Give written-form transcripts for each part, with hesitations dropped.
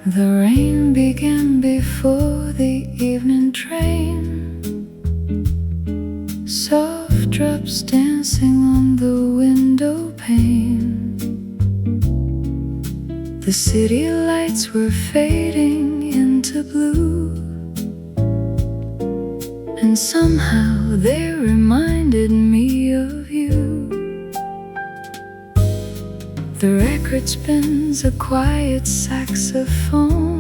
The rain began before the evening train, soft drops dancing on the window pane. The city lights were fading into blue, and somehow they reminded me of you. The record spins a quiet saxophone,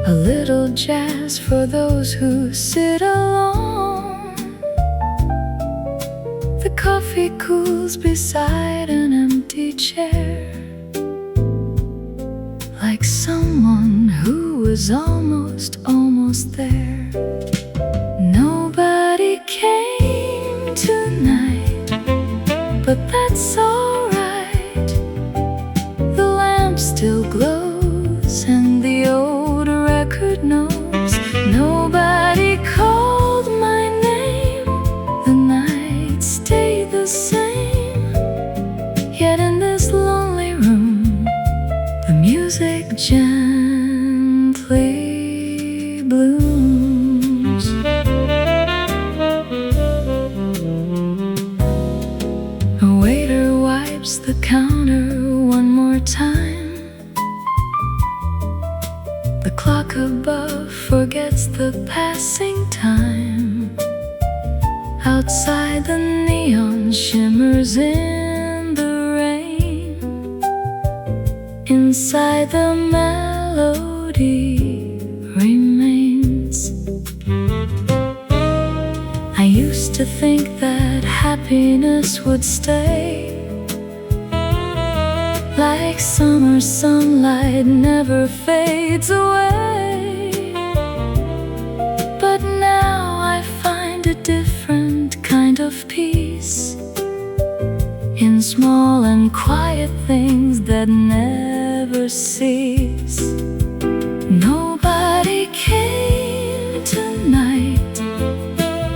a little jazz for those who sit alone. The coffee cools beside an empty chair, like someone who was almost there. Nobody came tonight, but that's alright. The lamp still glows and the old record knows. Nobody called my name, the night stayed the same. Yet in this lonely room, the music gently blooms. A waiter wipes the counter one more time. The clock above forgets the passing time. Outside, the neon shimmers in the rain. Inside, the melody remains. I used to think that happiness would stay, like summer sunlight never fades away. But now I find a different kind of peace in small and quiet things that never cease. Nobody came tonight,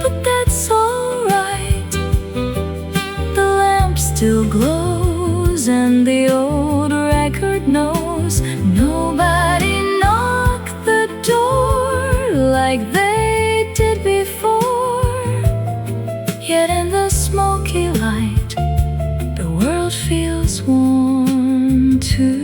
but that's alright. The lamp still glows and the old record knows. Nobody knocked the door like they did before. Yet in the smoky light, the world feels warm tonight.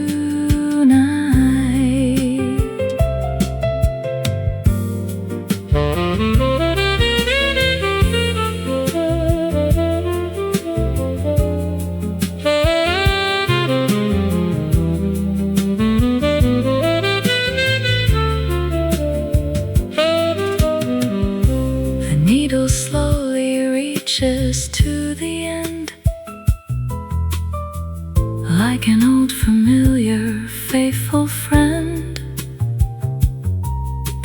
The needle slowly reaches to the end, like an old familiar, faithful friend.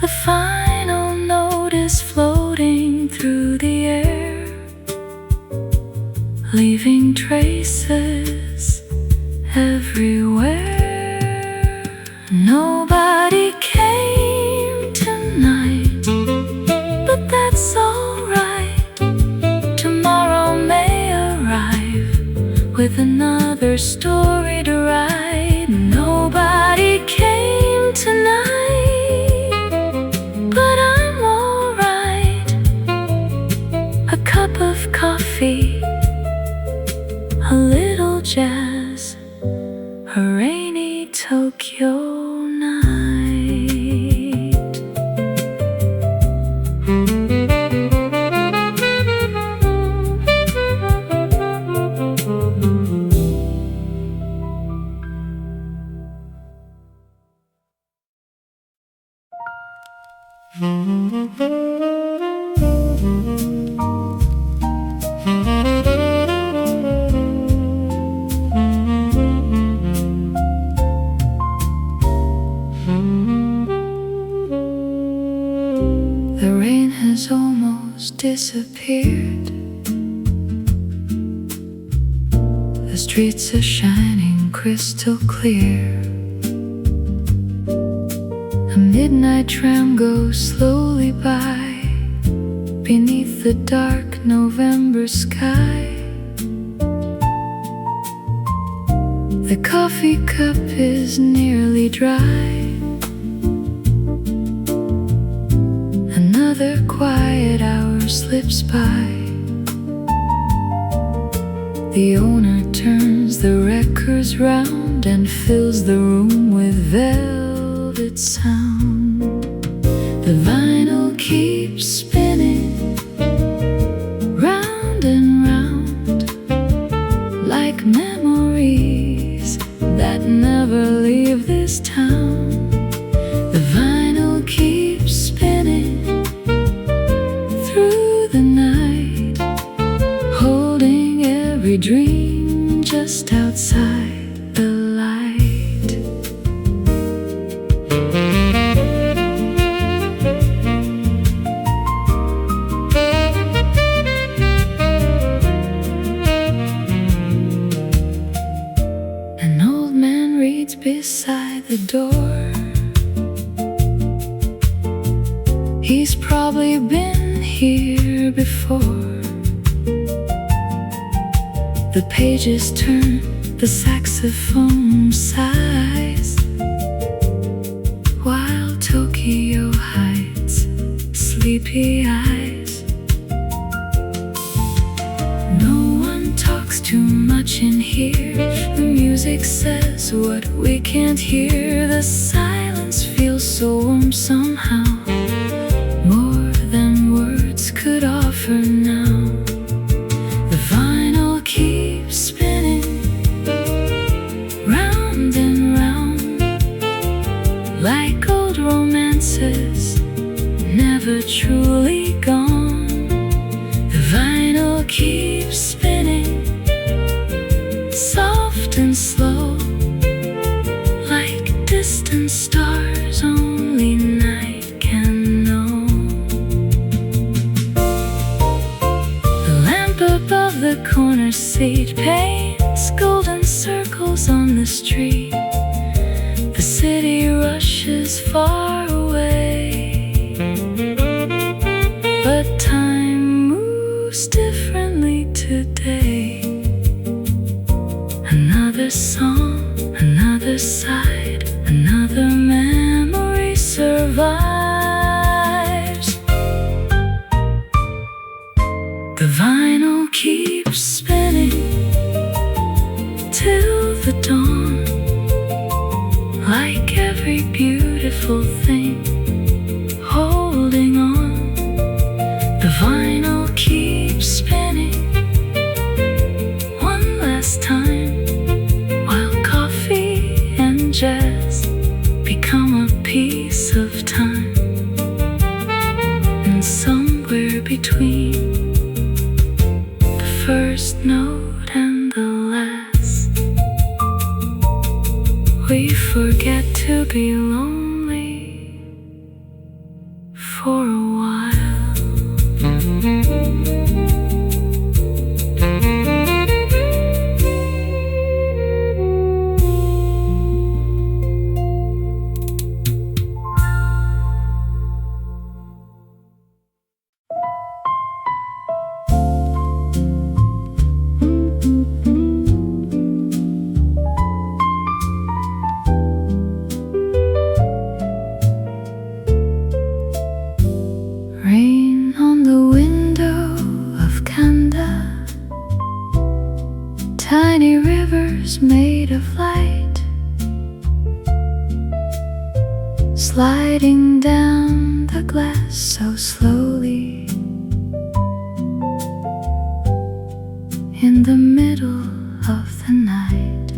The final note is floating through the air, leaving traces everywhere. Nobody came tonight, but that's alright. Tomorrow may arrive with another story to write. Nobody came tonight, but I'm alright. A cup of coffee, a little jazz, a rainy Tokyo night. The rain has almost disappeared. The streets are shining crystal clear. A midnight tram goes slowly by beneath the dark November sky. The coffee cup is nearly dry. Another quiet hour slips by. The owner turns the records round and fills the room with velvet sound. The vinyl keeps spinning round and round, like memories that never leave this town. The vinyl keeps spinning through the night, holding every dream just outside the light. An old man reads beside the door. He's probably been here before. The pages turn, the saxophone sighs, while Tokyo hides sleepy eyes. No one talks too much in here. The music says what we can't hear. The silence feels so warm somehow, more than words could offer now. The vinyl keeps spinning round and round, like old romances never truly gone. The vinyl keeps spinning soft and slow, like distant stars only night can know. The lamp above the corner seat paints golden circles on the street. The city rushes far away, but time moves differently today. Another song, another side, another memory survives. The vinyl keeps spinning till the dawn, like every beautiful thing holding on. The vinyl keeps spinning one last time, while coffee and jazz become a piece of time. And somewhere between the first note and the last, we forget to be lonely for a while. Rain on the window of Kanda, tiny rivers made of light, sliding down the glass so slowly. In the middle of the night,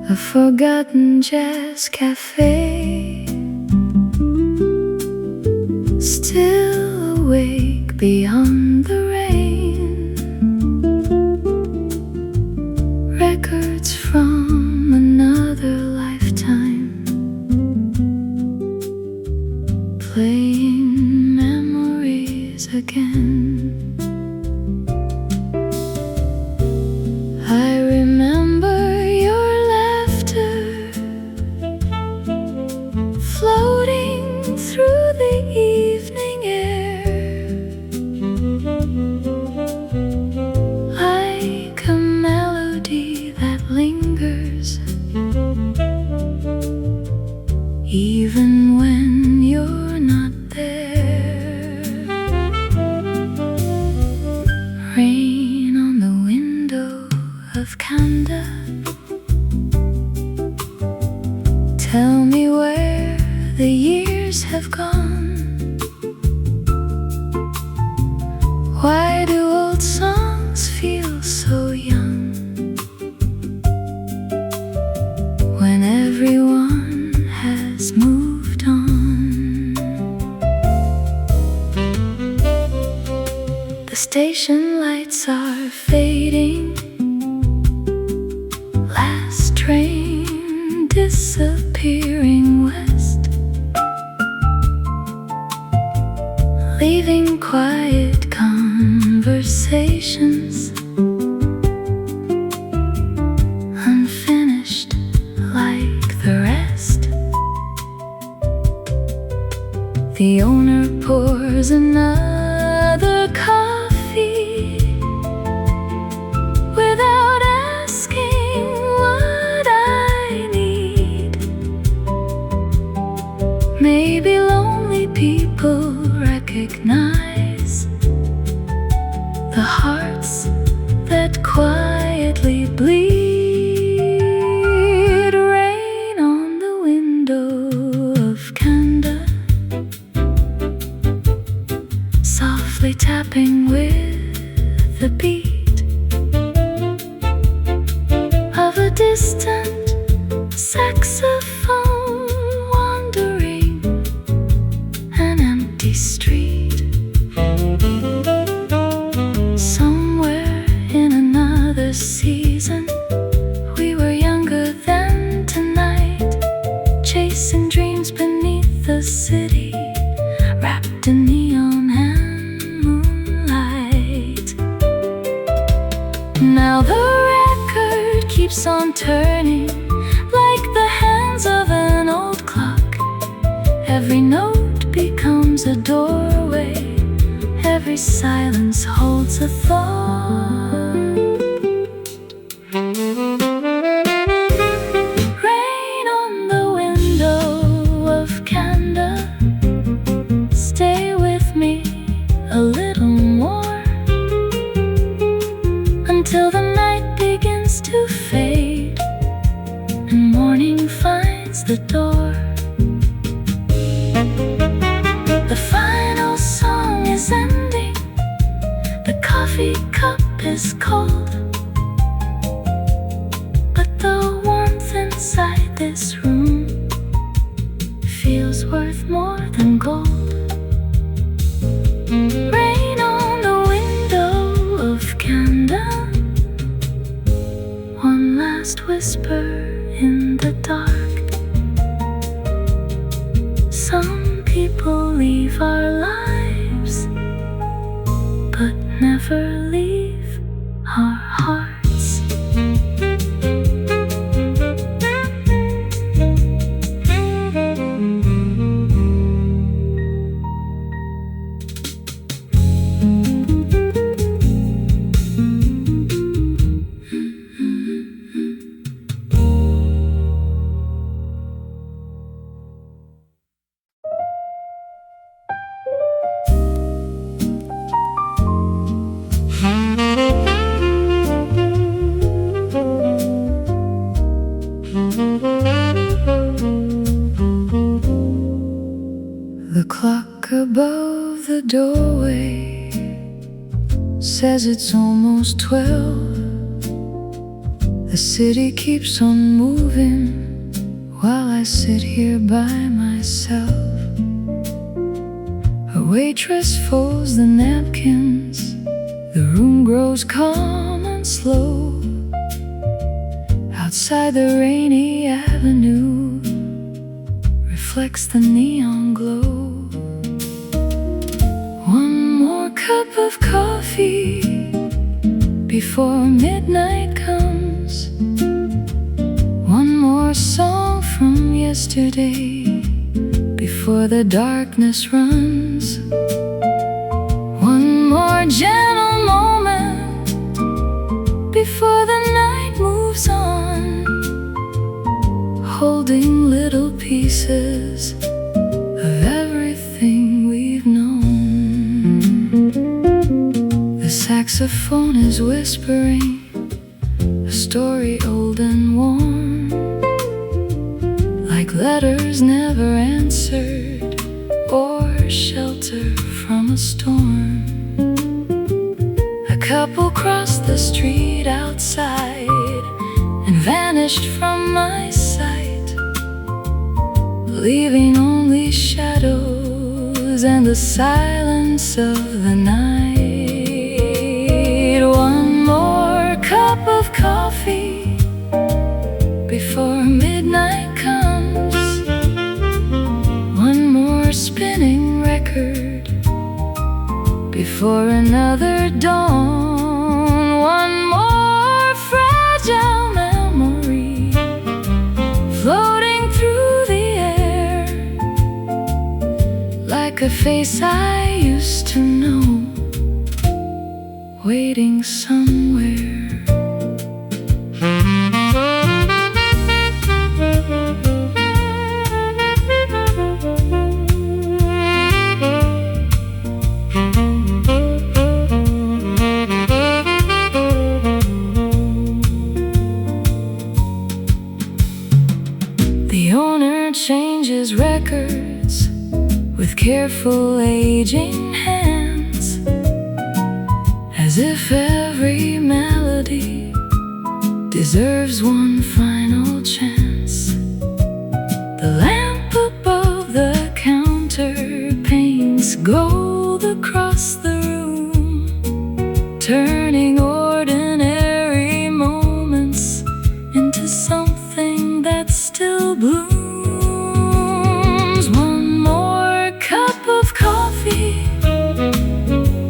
a forgotten jazz cafe, still awake beyond the rain. Records from another lifetime, playing memories again. I remember your laughter of Kanda. Tell me where the years have gone. Why do old songs feel so young when everyone has moved on? The station lights are fading, last train disappearing west, leaving quiet conversations unfinished like the rest. The owner pours another coffee without asking what I need. Maybe lonely people recognize the hearts that quietly bleed. Rain on the window of Kanda, softly tapping with the beat of a distant saxophone, wandering an empty street. Somewhere in another season, we were younger than tonight, chasing dreams beneath the city, wrapped in neon and moonlight. Now the record keeps on turning like the hands of an old clock. Every note becomes a doorway, every silence holds a thought. Rain on the window of Kanda, stay with me a little more, until the night begins to fade and morning finds the door. The final song is ending, the coffee cup is cold, but the warmth inside this room feels worth more than gold. Rain on the window of Kanda, one last whisper in the dark. Some people leave our lives, but never leave our hearts. The clock above the doorway says it's almost 12. The city keeps on moving while I sit here by myself. A waitress folds the napkins, the room grows calm and slow. Outside the rainy avenue reflects the neon glow. One more cup of coffee before midnight comes. One more song from yesterday before the darkness runs. One more gentle moment before the night moves on, holding little pieces of everything we've known. The saxophone is whispering a story old and worn, like letters never answered or shelter from a storm. A couple crossed the street outside and vanished from my sight, leaving only shadows and the silence of the night. One more cup of coffee before midnight comes, one more spinning record before another dawn, one more fragile memory floating through the air, like a face I used to know, waiting somewhere. The owner changes records with careful aging hands, as if every melody deserves one final chance. The lamp above the counter paints gold across the room, turning ordinary moments into something that still blooms. One more cup of coffee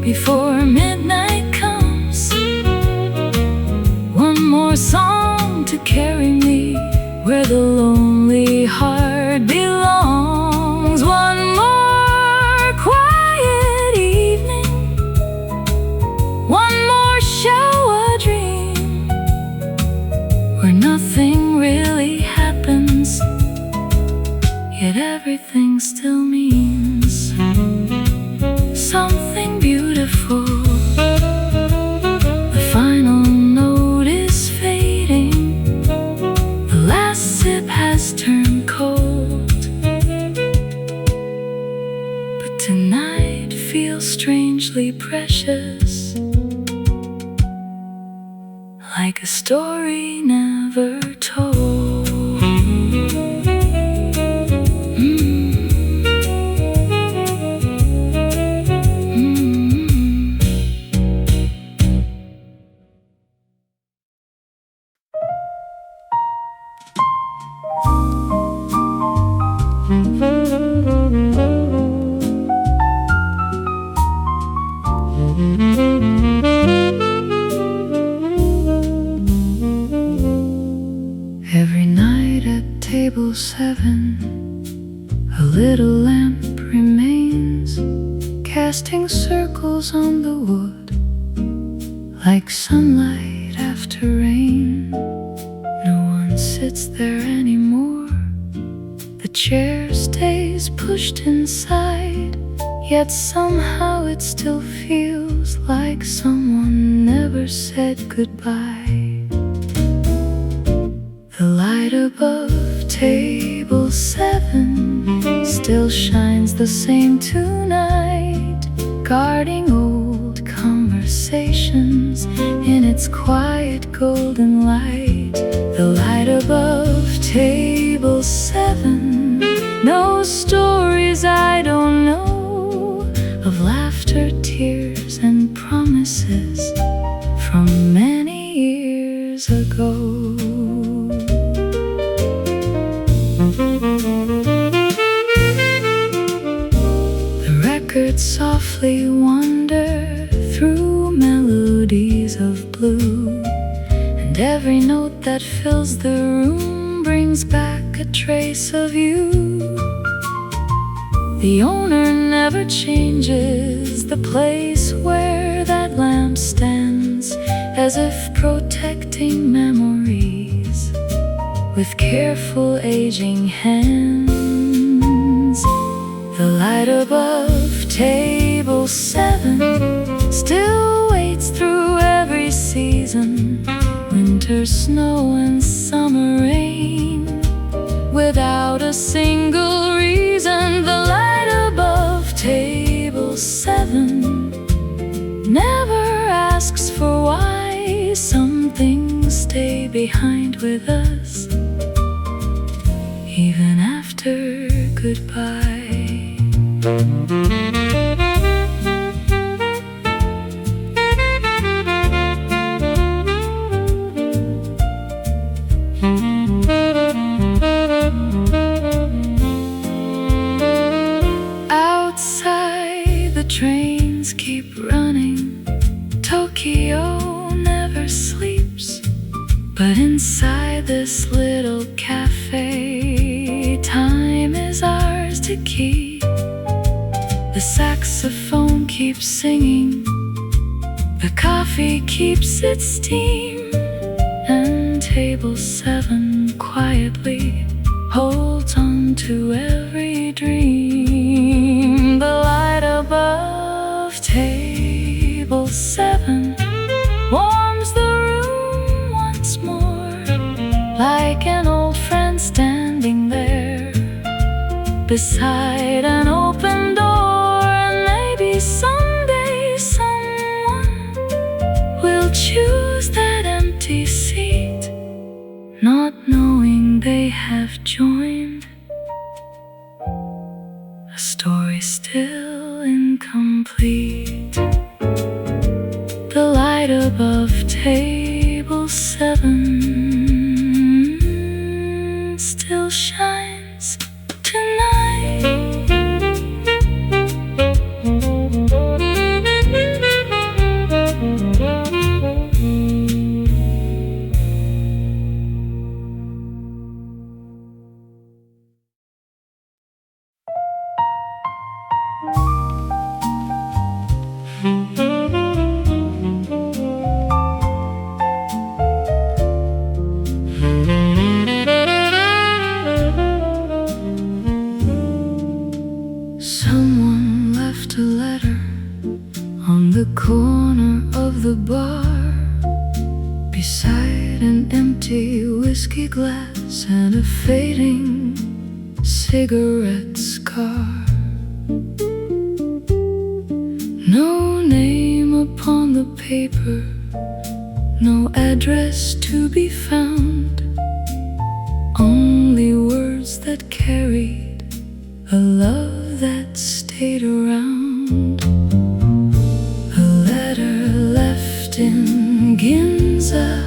before midnight comes, one more song to carry me where the lonely heart belongs. One more quiet evening, one more Showa dream, where nothing really happens, yet everything still means something beautiful. The final note is fading, the last sip has turned cold, but tonight feels strangely precious, like a story never told. Every night at table 7, a little lamp remains, casting circles on the wood, like sunlight after rain. No one sits there anymore, the chair stays pushed inside, yet somehow it still feels like someone never said goodbye. The light above table 7 still shines the same tonight, guarding old conversations in its quiet golden light. The light above table 7 knows stories I don't know, of laughter, tears, and promises from many years ago. The records softly wander through melodies of blue, and every note that fills the room brings back a trace of you. The owner never changes the place where that lamp stands, as if protecting memories with careful aging hands. The light above table 7 still waits through every season, when winter snow and summer rain. Without a single reason, the light above table 7 never asks for why. Some things stay behind with us, even after goodbye. Outside, the trains keep running. Tokyo never sleeps. But inside this little cafe, time is ours to keep. The saxophone keeps singing, the coffee keeps its steam, and table 7 quietly holds on to every dream. The light above table 7 warms the room once more, like an old friend standing there beside an open door. And maybe someday someone will choose that empty seat, not knowing they have joined a story still incomplete. The light above table 7 still shines tonight. Someone left a letter on the corner of the bar, beside an empty whiskey glass and a fading cigarette scar. No name upon the paper, no address to be found, only words that carried a love that stayed around. A letter left in Ginza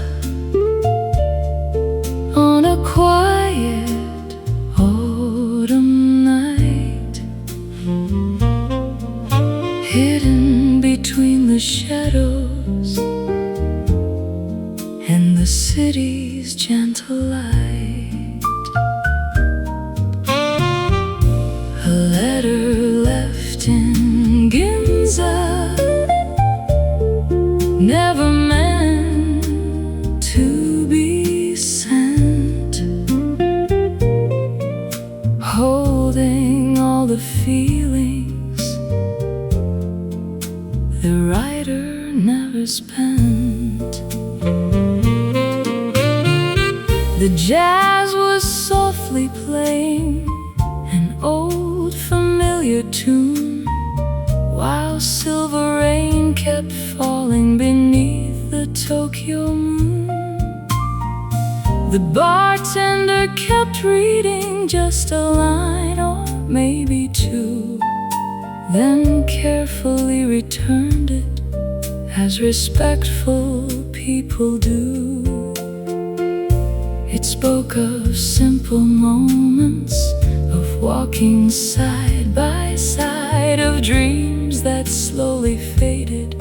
on a quiet autumn night, hidden between the shadows and the city's gentle light. A letter left in Ginza, never meant to be sent, holding all the feelings the writer never spent. The jazz was softly playing an old familiar tune, while silver rain kept falling beneath the Tokyo moon. The bartender kept reading just a line or maybe 2, then carefully returned it as respectful people do. It spoke of simple moments, of walking side by side, of dreams that slowly faded,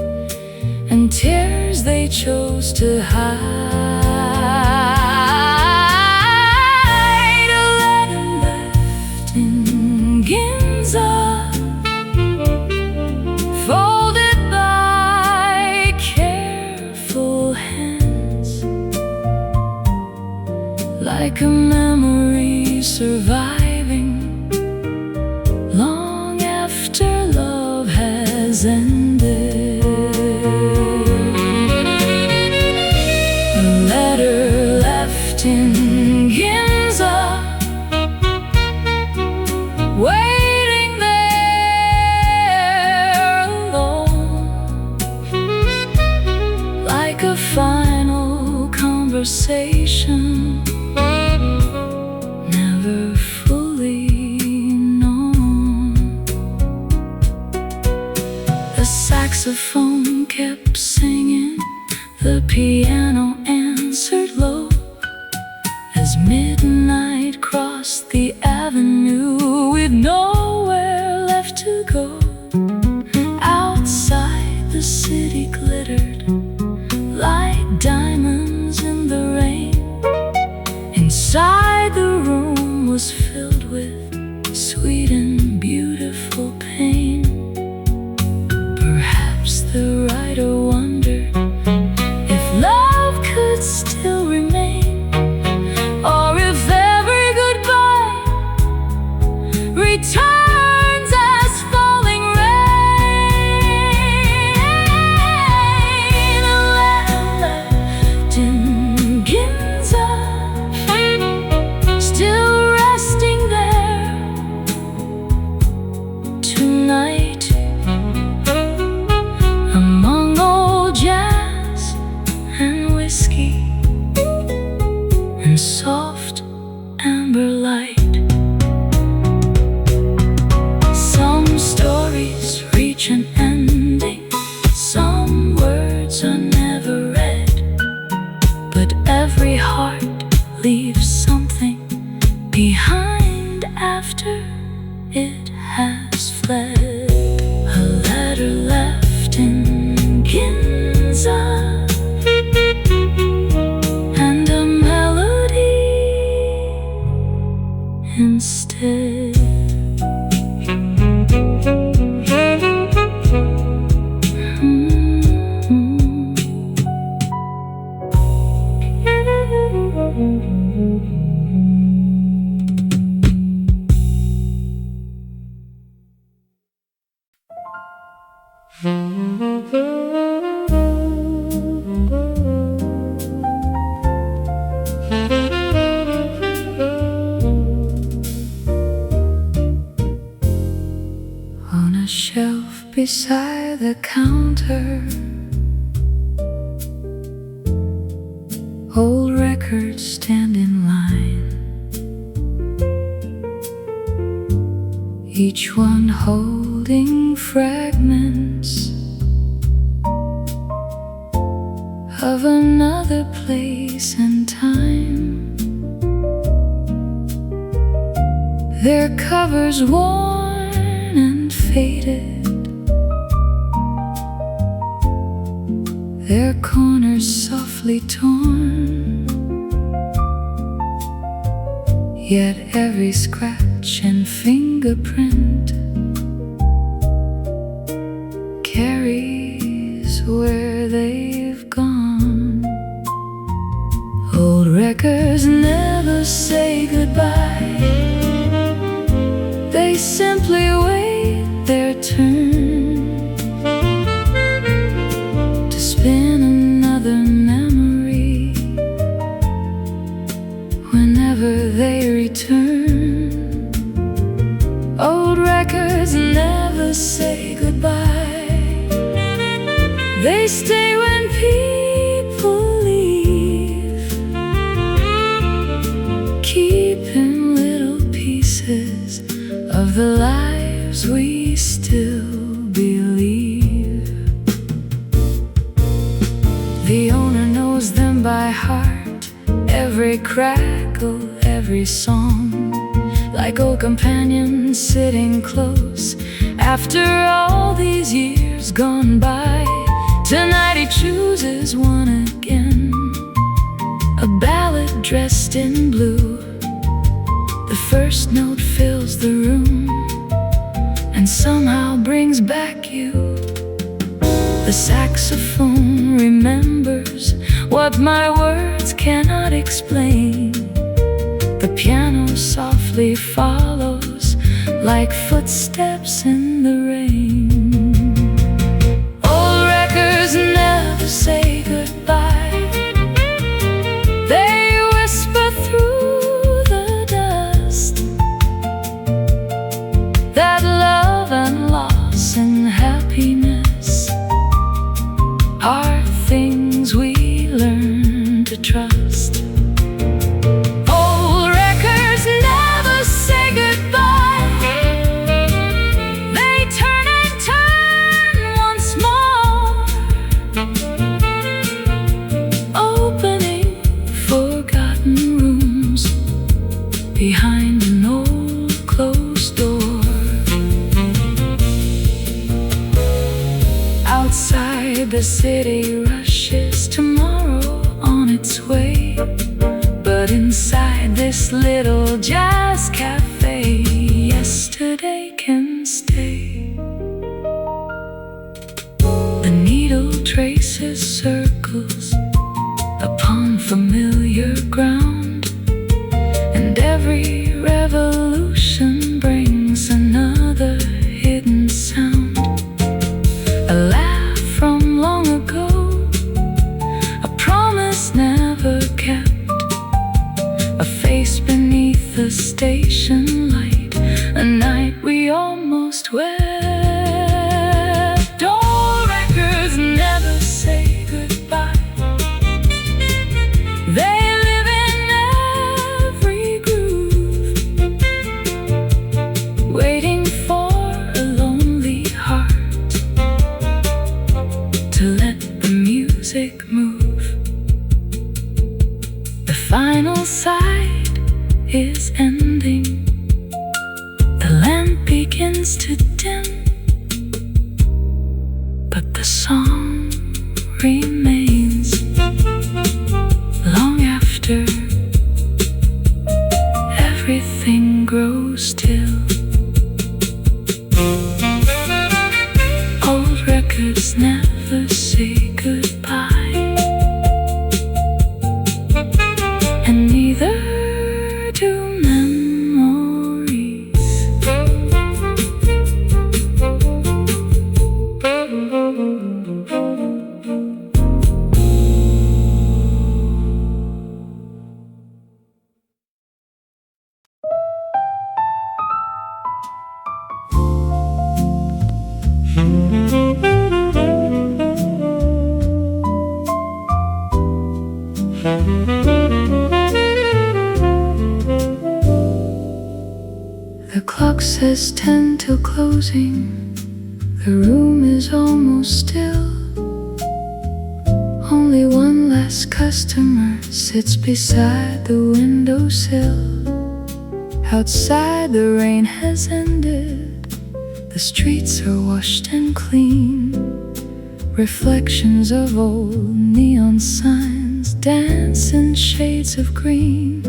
and tears they chose to hide. A letter left in Ginza, folded by careful hands, like a memory surviving long after love has ended. A letter left in Ginza, waiting there alone, like a final conversation never fully known. The saxophone kept singing, the piano answered low, as midnight crossed the avenue with nowhere left to go. Outside the city glittered like diamonds in the rain. Inside the room was filled with sweet and beautiful pain. Perhaps the writer wondered if love could still remain, or if every goodbye returns as falling rain. Left in Ginza, still resting there tonight, among old jazz and whiskey and soft amber light. Some stories reach an ending, some words are never read, but every heart leaves something behind after it has fled. A letter left in Ginza, and a melody instead. On a shelf beside the counter, old records stand in line, each one holding fragments of another place and time. Their covers worn and faded, their corners softly torn, yet every scratch and fingerprint carries where they've gone. Old records never say goodbye, they simply wait their turn to spin another memory whenever they return. Old records never say goodbye, they stay when people leave, keeping little pieces of the lives we still believe. The owner knows them by heart, every crackle, every song, like old companions sitting close after all these years gone by. Tonight he chooses one again, a ballad dressed in blue. The first note fills the room and somehow brings back you. The saxophone remembers what my words cannot explain. The piano softly follows like footsteps in the rain. Old records never say goodbye, they whisper behind an old closed door. Outside the city rushes tomorrow on its way, but inside this little jazz cafe, yesterday can stay. The needle traces circles upon familiar ground, and every revolution brings another hidden sound. A laugh from long ago, a promise never kept, a face beneath the station light, a night we almost wept. Old records never say goodbye. They live in every groove, waiting for a lonely heart to let the music move. The final side is ending. The lamp begins to dim, but the song remains long after everything grows still. Old records never say goodbye, and neither do memories. The clock says 10 till closing. The room is almost still. Only one last customer sits beside the windowsill. Outside the rain has ended. The streets are washed and clean. Reflections of old neon signs dance in shades of green.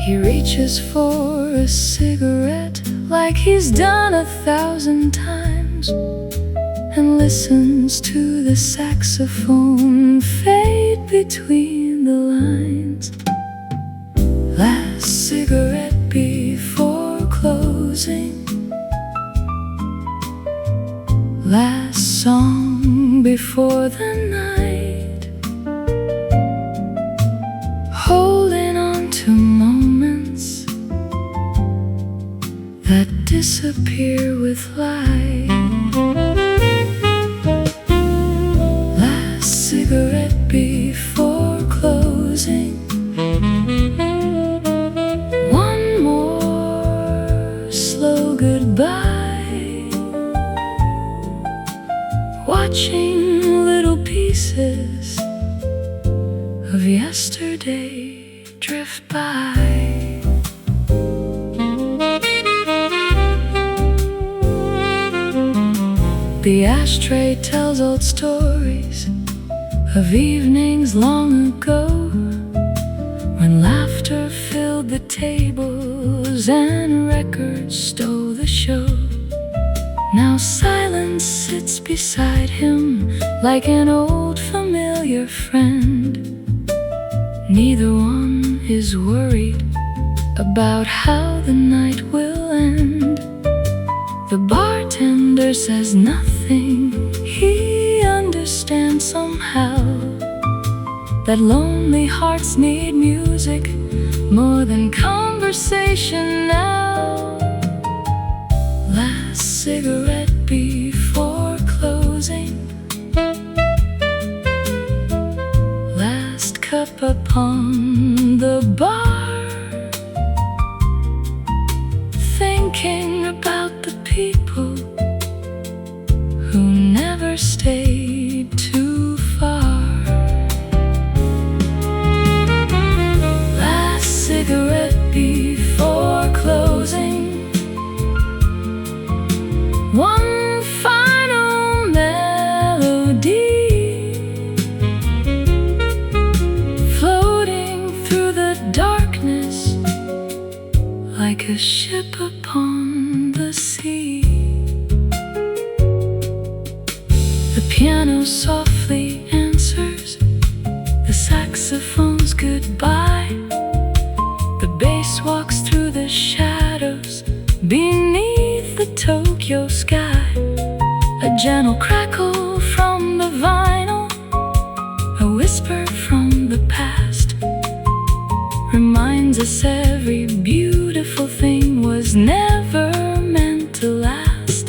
He reaches for a cigarette like he's done 1,000 times, and listens to the saxophone fade between the lines. Last cigarette before closing, last song before the night, holding on to moments that disappear with light. Last cigarette before closing, one more slow goodbye, watching little pieces of yesterday drift by. The ashtray tells old stories of evenings long ago, when laughter filled the tables and records stole the show. Now silence sits beside him like an old familiar friend. Neither one is worried about how the night will end. The bartender says nothing. He understands somehow that lonely hearts need music more than conversation now. Last cigarette before closing, last cup upon the bar, thinking about the people who never stayed too far. Last cigarette before like a ship upon the sea. The piano softly answers the saxophone's goodbye. The bass walks through the shadows beneath the Tokyo sky. A gentle crackle from the vinyl, a whisper from the past, reminds us every beautiful thing was never meant to last.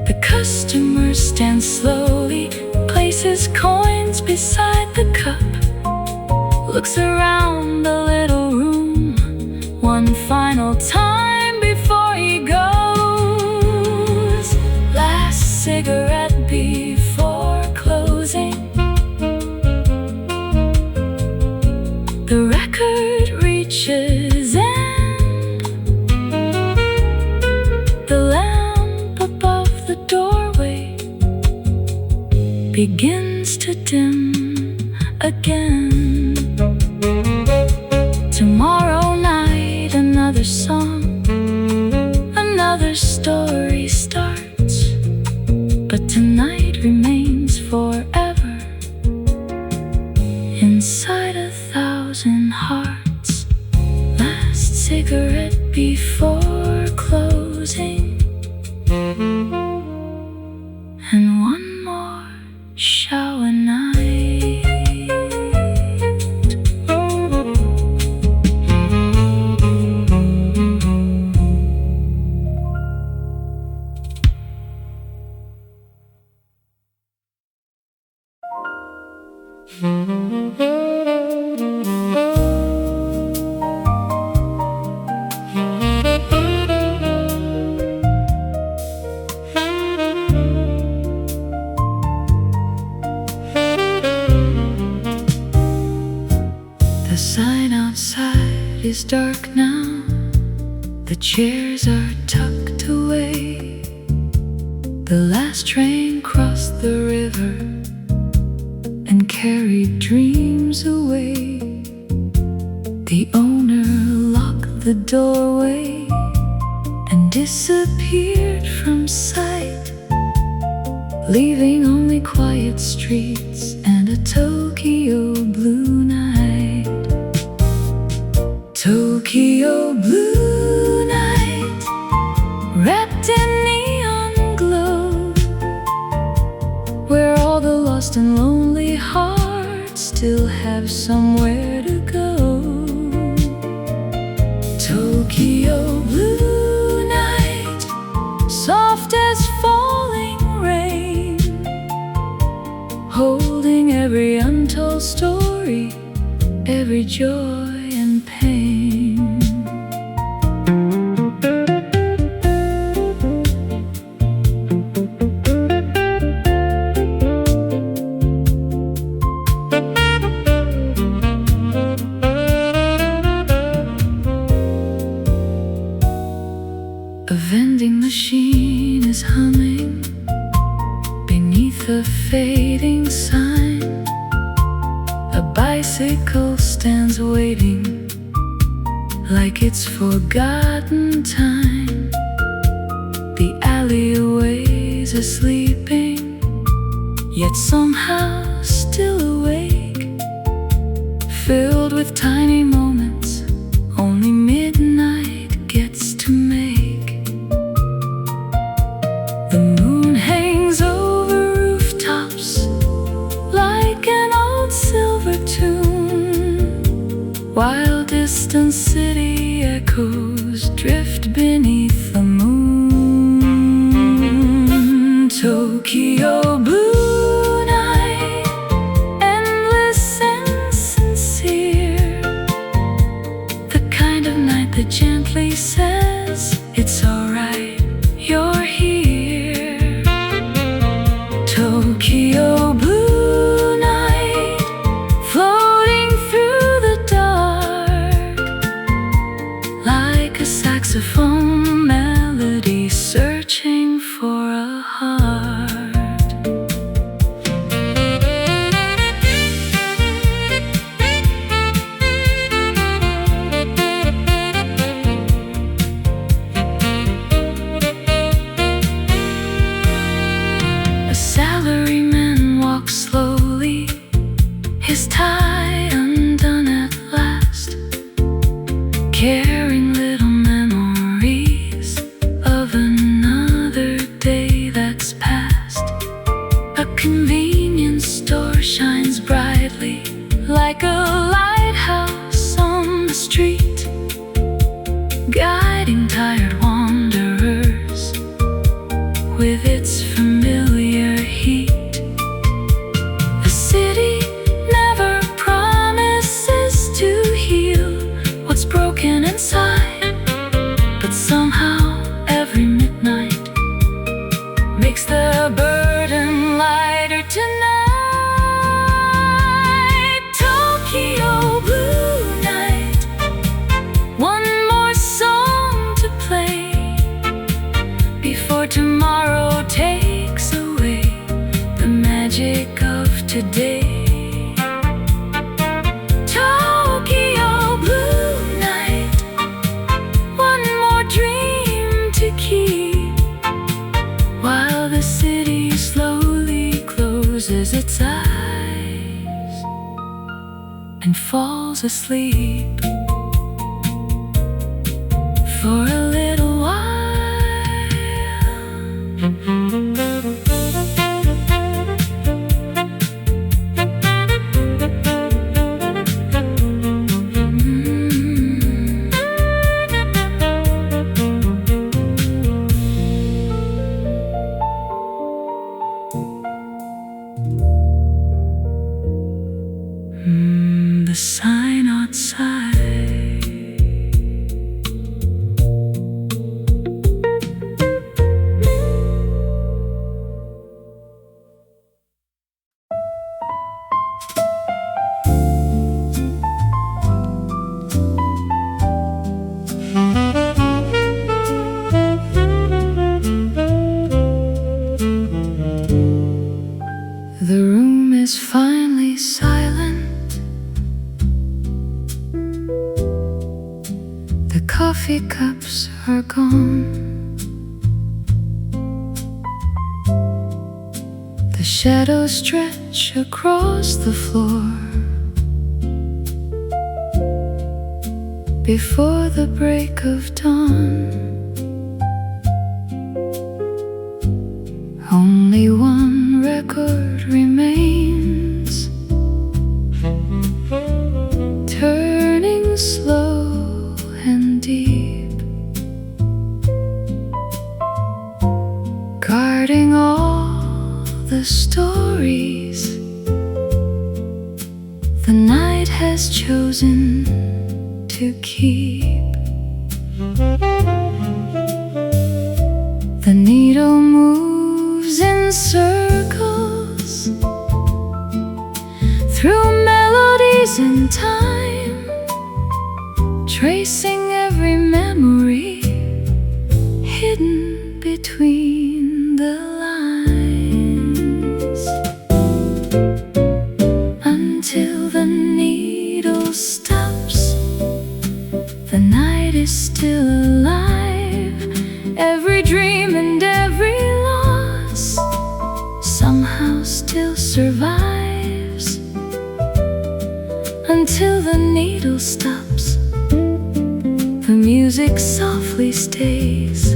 The customer stands slowly, places coins beside the cup, looks around the little room one final time before he goes. Last cigarette before closing. The record reaches end. The lamp above the doorway begins to dim again. Tomorrow night another song, another story starts, but tonight remains forever inside 1,000 hearts. Last cigarette before closing, and one more shower night. The sign outside is dark now. The chairs are tucked away. The last train crossed the river and carried dreams away. The owner locked the doorway and disappeared from sight, leaving only quiet streets and a Tokyo blue night. Tokyo blue night, wrapped in neon glow, where all the lost and lonely hearts still have somewhere to go. Tokyo blue night, soft as falling rain, holding every untold story, every joy and pain. A vending machine is humming beneath a fading sign. A bicycle stands waiting like it's forgotten time. The alleyways are sleeping, yet somehow still awake, filled with tiny moments only midnight gets to make. The moon hangs over rooftops like an old silver tune, while distant city echoes drift beneath the moon. Tokyo blue night, endless and sincere, the kind of night that gently says, it's alright, you're here. Tokyo blue night, floating through the dark, like a saxophone melody searching for a heart. carrying little memories of another day that's past. A convenience store shines brightly like a lighthouse on the street, guiding tired wanderers with its familiar heat. The city never promises to heal what's broken inside, but somehow every midnight makes the burden lighter tonight. Tokyo blue night, one more song to play before tomorrow takes away the magic of today. Tokyo blue night, one more dream to keep, while the city slowly closes its eyes and falls asleep for a little while. The sign outside, the room is finally silent. The coffee cups are gone. The shadows stretch across the floor before the break of dawn. Only one record remains, turning slow and deep, guarding all the stories the night has chosen to keep. The needle moves in circles through melodies in time, tracing every memory hidden between the lines, until the needle stops. The night is still alive. Every dream and every loss somehow still survives, until the needle stops. The music softly stays,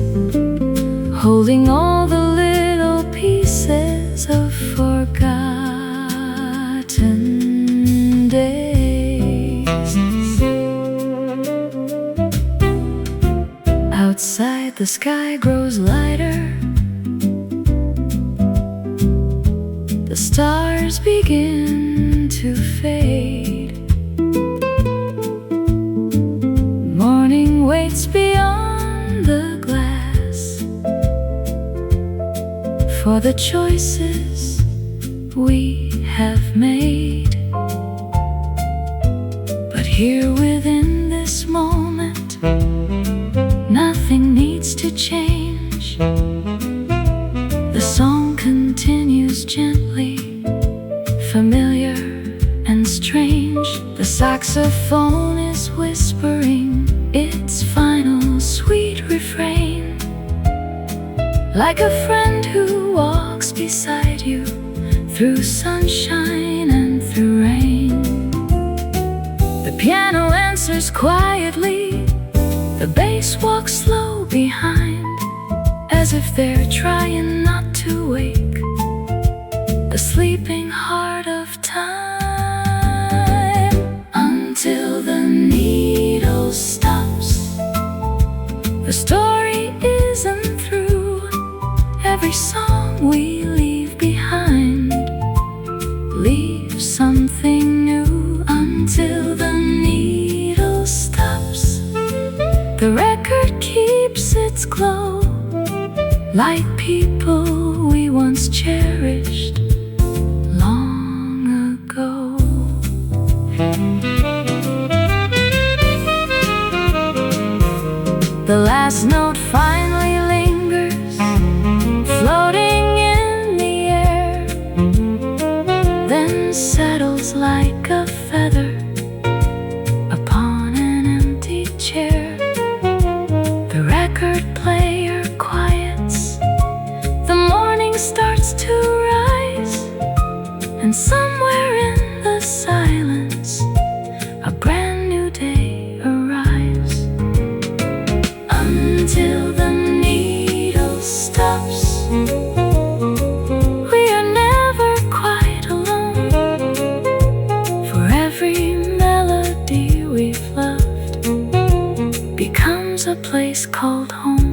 holding all the little pieces of forgotten days. Outside, the sky grows lighter. The stars begin to fade. Morning waits beyond the glass for the choices we have made. But here within this moment, nothing needs to change. The song continues gently, familiar and strange. The saxophone is whispering its final sweet refrain, like a friend who walks beside you through sunshine and through rain. The piano answers quietly, The bass walks slow behind, as if they're trying not to wake the sleeping heart of time. Until the needle stops, the story isn't through. Every song we leave behind leaves something new. Until the needle stops, the record keeps its glow, like people we once cherished long ago. The last note finally lingers, floating in the air, then settles like a feather upon an empty chair. The record player quiets, the morning starts to rise, and somewhere in the silence a brand new day arrives. Until the needle stops, we are never quite alone. For every melody we've loved becomes a place called home.